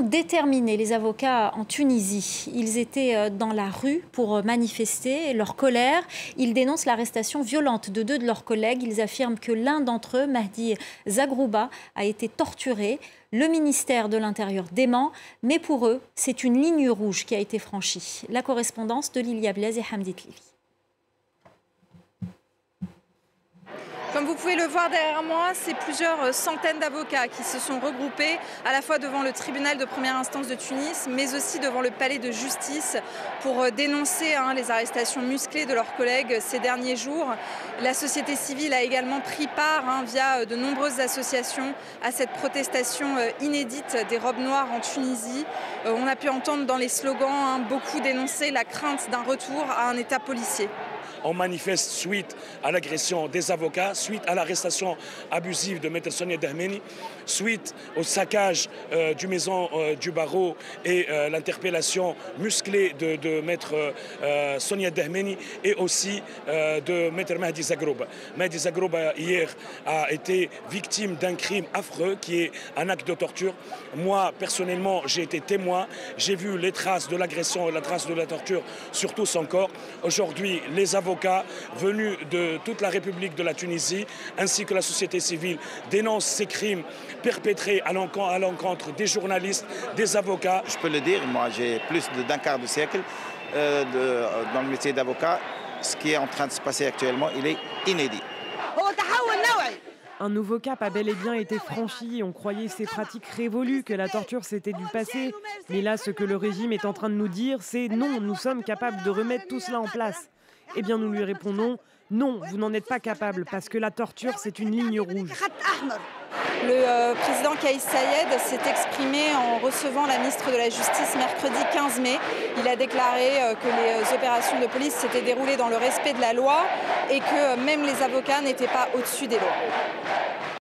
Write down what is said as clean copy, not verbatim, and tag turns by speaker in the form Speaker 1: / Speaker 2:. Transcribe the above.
Speaker 1: déterminés, les avocats en Tunisie. Ils étaient dans la rue pour manifester leur colère. Ils dénoncent l'arrestation violente de 2 de leurs collègues. Ils affirment que l'un d'entre eux, Mahdi Zagrouba, a été torturé. Le ministère de l'Intérieur dément, mais pour eux, c'est une ligne rouge qui a été franchie. La correspondance de Lilia Blaise et Hamdi Tlivi.
Speaker 2: Comme vous pouvez le voir derrière moi, c'est plusieurs centaines d'avocats qui se sont regroupés à la fois devant le tribunal de première instance de Tunis, mais aussi devant le palais de justice pour dénoncer les arrestations musclées de leurs collègues ces derniers jours. La société civile a également pris part via de nombreuses associations à cette protestation inédite des robes noires en Tunisie. On a pu entendre dans les slogans beaucoup dénoncer la crainte d'un retour à un État policier.
Speaker 3: On manifeste suite à l'agression des avocats, suite à l'arrestation abusive de Maître Sonia Dahmeni, suite au saccage du maison du barreau et l'interpellation musclée de Maître Sonia Dahmeni et aussi de Maître Mahdi Zagrouba. Mahdi Zagrouba hier a été victime d'un crime affreux qui est un acte de torture. Moi personnellement j'ai été témoin, j'ai vu les traces de l'agression et la trace de la torture sur tout son corps. Aujourd'hui les avocats venus de toute la République de la Tunisie ainsi que la société civile dénoncent ces crimes perpétrés à l'encontre des journalistes, des avocats.
Speaker 4: Je peux le dire, moi j'ai plus d'un quart de siècle dans le métier d'avocat. Ce qui est en train de se passer actuellement, il est inédit.
Speaker 5: Un nouveau cap a bel et bien été franchi. On croyait ces pratiques révolues, que la torture c'était du passé. Mais là, ce que le régime est en train de nous dire, c'est non, nous sommes capables de remettre tout cela en place. Eh bien, nous lui répondons, non, vous n'en êtes pas capable, parce que la torture, c'est une ligne rouge.
Speaker 2: Le président Kais Saied s'est exprimé en recevant la ministre de la Justice mercredi 15 mai. Il a déclaré que les opérations de police s'étaient déroulées dans le respect de la loi et que même les avocats n'étaient pas au-dessus des lois.